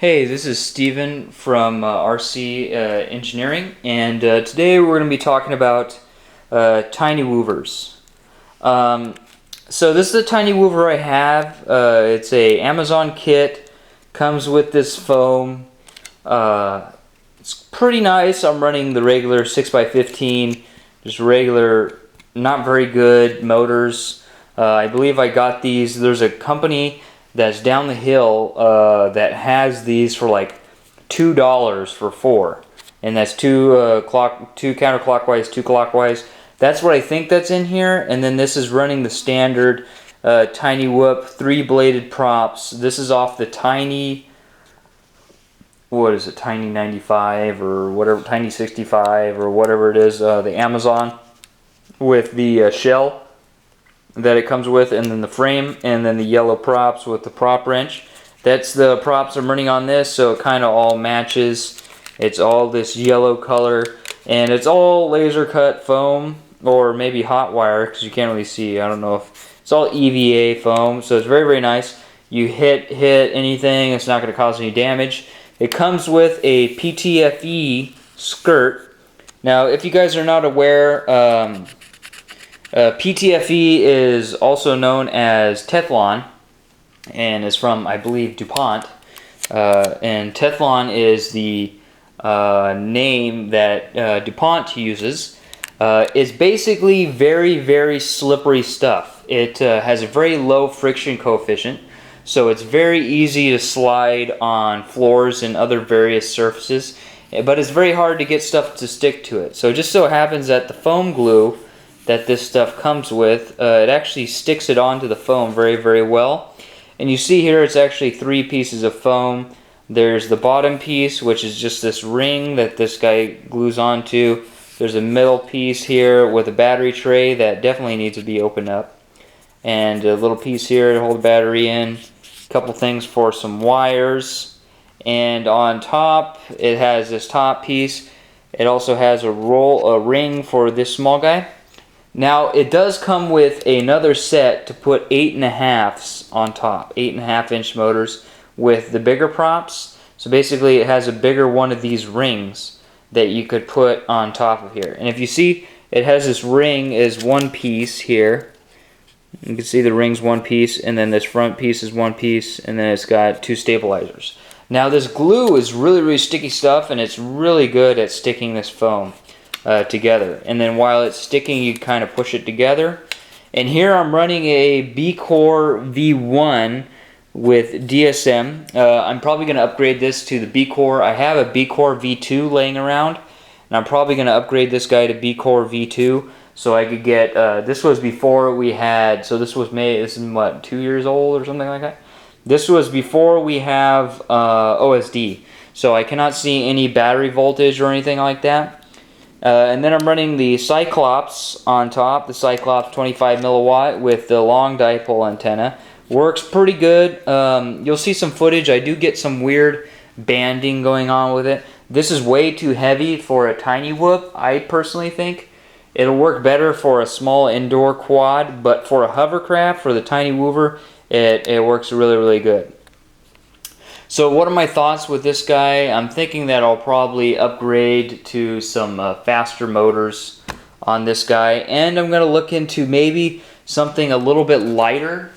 Hey, this is Steven from RC Engineering, and today we're going to be talking about tiny woovers. So this is the tiny woover I have. It's a Amazon kit, comes with this foam. It's pretty nice. I'm running the regular 6x15, just regular, not very good motors. I believe I got these. There's a company that's down the hill that has these for like $2 for 4, and that's two counterclockwise, two clockwise. That's what I think that's in here. And then this is running the standard tiny whoop 3-bladed props. This is off the tiny, what is it, tiny 95 or whatever, tiny 65 or whatever it is, the Amazon, with the shell that it comes with, and then the frame, and then the yellow props with the prop wrench. That's the props I'm running on this, so it kind of all matches. It's all this yellow color, and it's all laser cut foam, or maybe hot wire, because you can't really see. I don't know if it's all EVA foam, so it's very, very nice. You hit anything, it's not going to cause any damage. It comes with a PTFE skirt. Now, if you guys are not aware, PTFE is also known as Teflon, and is from, I believe, DuPont. And Teflon is the name that DuPont uses. It's basically very, very slippery stuff. It has a very low friction coefficient, so it's very easy to slide on floors and other various surfaces, but it's very hard to get stuff to stick to it. So it just so happens that the foam glue that this stuff comes with, it actually sticks it onto the foam very, very well. And you see here it's actually 3 pieces of foam. There's the bottom piece, which is just this ring that this guy glues onto. There's a middle piece here with a battery tray that definitely needs to be opened up, and a little piece here to hold the battery in, a couple things for some wires, and on top it has this top piece. It also has a ring for this small guy. Now, it does come with another set to put 8.5s on top, 8.5-inch motors with the bigger props. So basically it has a bigger one of these rings that you could put on top of here. And if you see, it has this ring is one piece here. You can see the ring's one piece, and then this front piece is one piece, and then it's got 2 stabilizers. Now, this glue is really, really sticky stuff, and it's really good at sticking this foam together. And then while it's sticking, you kind of push it together. And here I'm running a B-Core V1 with DSM. I'm probably going to upgrade this to the B-Core. I have a B-Core V2 laying around, and I'm probably going to upgrade this guy to B-Core V2 so I could get, this was before we had, so this was made, this is what, 2 years old or something like that? This was before we have OSD, so I cannot see any battery voltage or anything like that. And then I'm running the Cyclops on top, the Cyclops 25 milliwatt with the long dipole antenna. Works pretty good. You'll see some footage. I do get some weird banding going on with it. This is way too heavy for a tiny whoop, I personally think. It'll work better for a small indoor quad, but for a hovercraft, for the tiny woover, it works really, really good. So what are my thoughts with this guy? I'm thinking that I'll probably upgrade to some faster motors on this guy, and I'm going to look into maybe something a little bit lighter.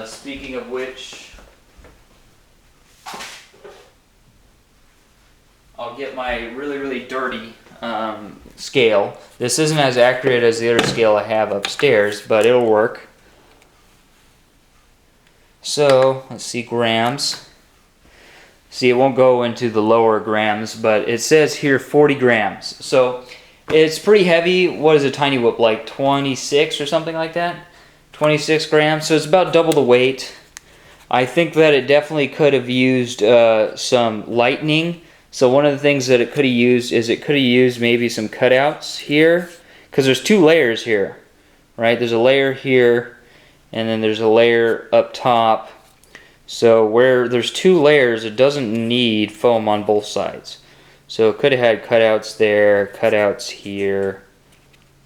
Speaking of which, I'll get my really, really dirty scale. This isn't as accurate as the other scale I have upstairs, but it'll work. So let's see, grams. See, it won't go into the lower grams, but it says here 40 grams. So it's pretty heavy. What is a tiny whoop, like 26 or something like that? 26 grams, so it's about double the weight. I think that it definitely could have used some lightening. So one of the things that it could have used is it could have used maybe some cutouts here, because there's 2 layers here, right? There's a layer here, and then there's a layer up top. So where there's 2 layers, it doesn't need foam on both sides. So it could have had cutouts there, cutouts here,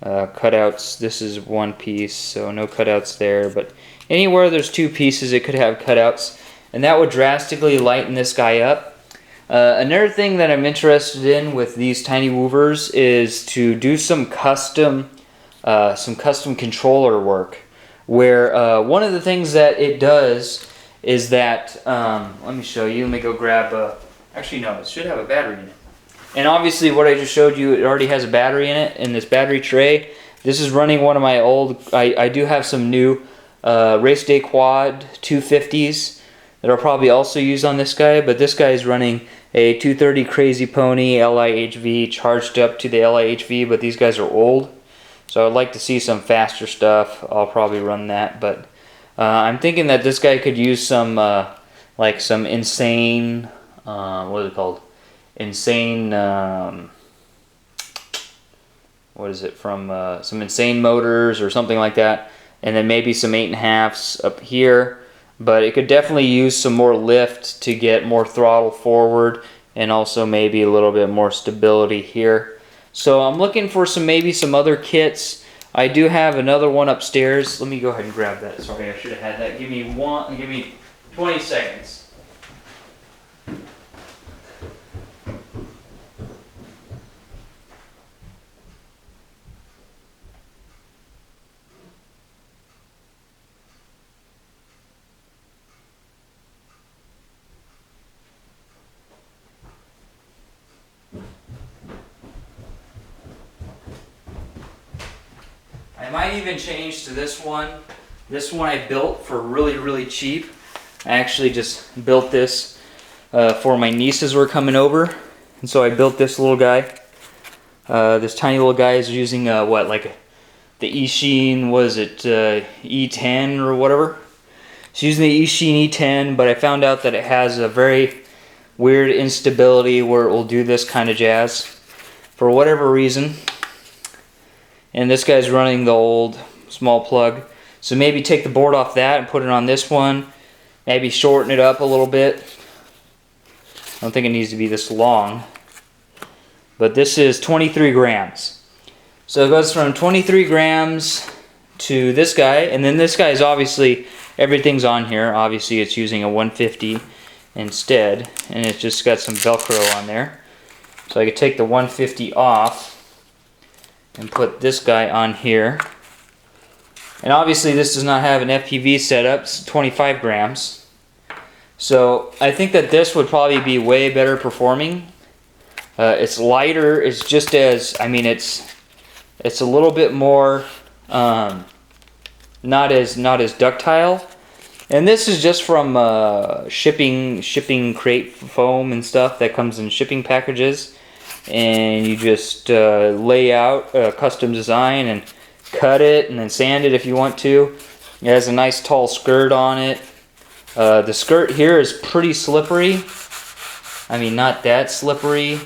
cutouts. This is one piece, so no cutouts there. But anywhere there's 2 pieces, it could have cutouts. and that would drastically lighten this guy up. Another thing that I'm interested in with these tiny woovers is to do some custom controller work, where one of the things that it does is that, let me show you, let me go grab actually no, it should have a battery in it. And obviously what I just showed you, it already has a battery in it, in this battery tray. This is running one of my old, I do have some new Race Day Quad 250s that I'll probably also use on this guy, but this guy is running a 230 Crazy Pony LIHV charged up to the LIHV, but these guys are old. So I'd like to see some faster stuff. I'll probably run that, but I'm thinking that this guy could use some, like some insane, what is it called? Insane, what is it, from some insane motors or something like that, and then maybe some 8.5s up here, but it could definitely use some more lift to get more throttle forward, and also maybe a little bit more stability here. So I'm looking for maybe some other kits. I do have another one upstairs. Let me go ahead and grab that. Sorry, I should have had that. Give me 20 seconds. I might even change to this one. This one I built for really cheap. I actually just built this for my nieces were coming over, and so I built this little guy. This tiny little guy is using what, like the Eachine, was it E10 or whatever? It's using the Eachine E10, but I found out that it has a very weird instability where it will do this kind of jazz for whatever reason. And this guy's running the old small plug. So maybe take the board off that and put it on this one. Maybe shorten it up a little bit. I don't think it needs to be this long. But this is 23 grams. So it goes from 23 grams to this guy. And then this guy is obviously, everything's on here. Obviously it's using a 150 instead. And it's just got some Velcro on there. So I could take the 150 off and put this guy on here. And obviously this does not have an FPV setup, it's 25 grams. So I think that this would probably be way better performing. It's lighter, it's just as, I mean it's a little bit more not as ductile. And this is just from shipping crate foam and stuff that comes in shipping packages. And you just lay out a custom design and cut it and then sand it if you want to. It has a nice tall skirt on it. The skirt here is pretty slippery. I mean, not that slippery.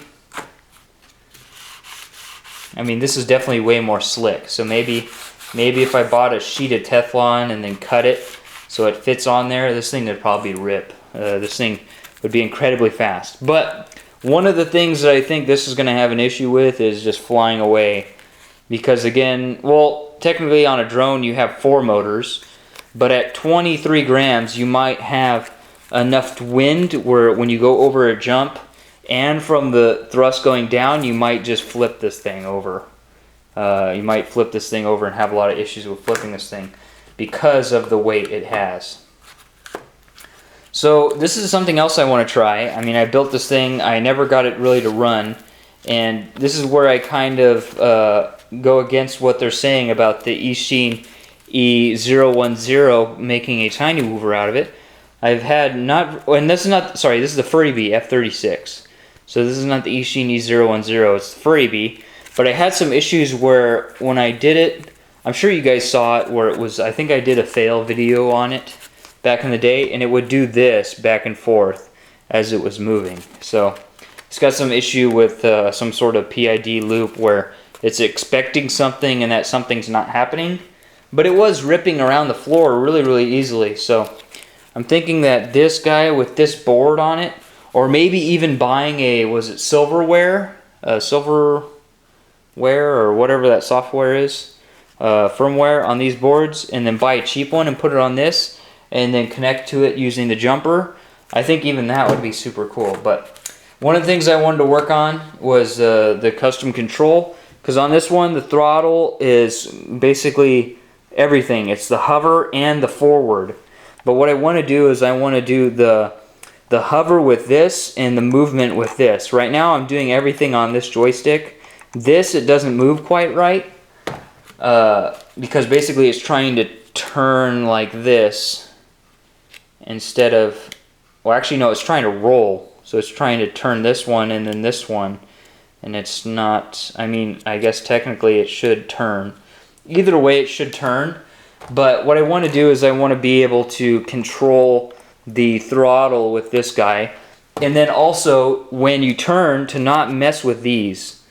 I mean, this is definitely way more slick. So maybe if I bought a sheet of Teflon and then cut it so it fits on there, this thing would probably rip. This thing would be incredibly fast. But one of the things that I think this is going to have an issue with is just flying away. Because again, well, technically on a drone you have 4 motors, but at 23 grams you might have enough wind where when you go over a jump and from the thrust going down, you might just flip this thing over. You might flip this thing over and have a lot of issues with flipping this thing because of the weight it has. So this is something else I want to try. I mean, I built this thing, I never got it really to run, and this is where I kind of go against what they're saying about the Eachine E010 making a tiny woover out of it. I've had not, and this is not, sorry, this is the Furry Bee F36. So this is not the Eachine E010, it's the Furry Bee. But I had some issues where when I did it, I'm sure you guys saw it, where it was, I think I did a fail video on it back in the day, and it would do this back and forth as it was moving. So it's got some issue with some sort of PID loop where it's expecting something and that something's not happening. But it was ripping around the floor really easily. So I'm thinking that this guy with this board on it, or maybe even buying a, was it Silverware? Silverware or whatever that software is, firmware on these boards, and then buy a cheap one and put it on this, and then connect to it using the jumper, I think even that would be super cool. But one of the things I wanted to work on was the custom control, because on this one the throttle is basically everything. It's the hover and the forward. But what I want to do is I want to do the hover with this and the movement with this. Right now I'm doing everything on this joystick. This, it doesn't move quite right because basically it's trying to turn like this instead of, well actually no, it's trying to roll. So it's trying to turn this one and then this one, and it's not, I mean, I guess technically it should turn. Either way it should turn, but what I want to do is I want to be able to control the throttle with this guy, and then also when you turn to not mess with these,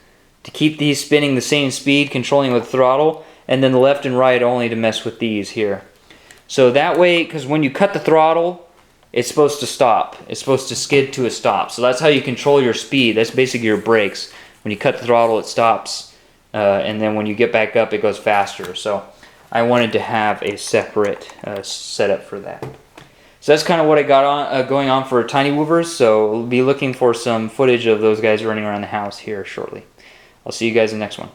to keep these spinning the same speed, controlling with throttle, and then the left and right only to mess with these here. So that way, because when you cut the throttle, it's supposed to stop. It's supposed to skid to a stop. So that's how you control your speed. That's basically your brakes. When you cut the throttle, it stops, and then when you get back up, it goes faster. So I wanted to have a separate setup for that. So that's kind of what I got on going on for Tiny Whoovers. So we'll be looking for some footage of those guys running around the house here shortly. I'll see you guys in the next one.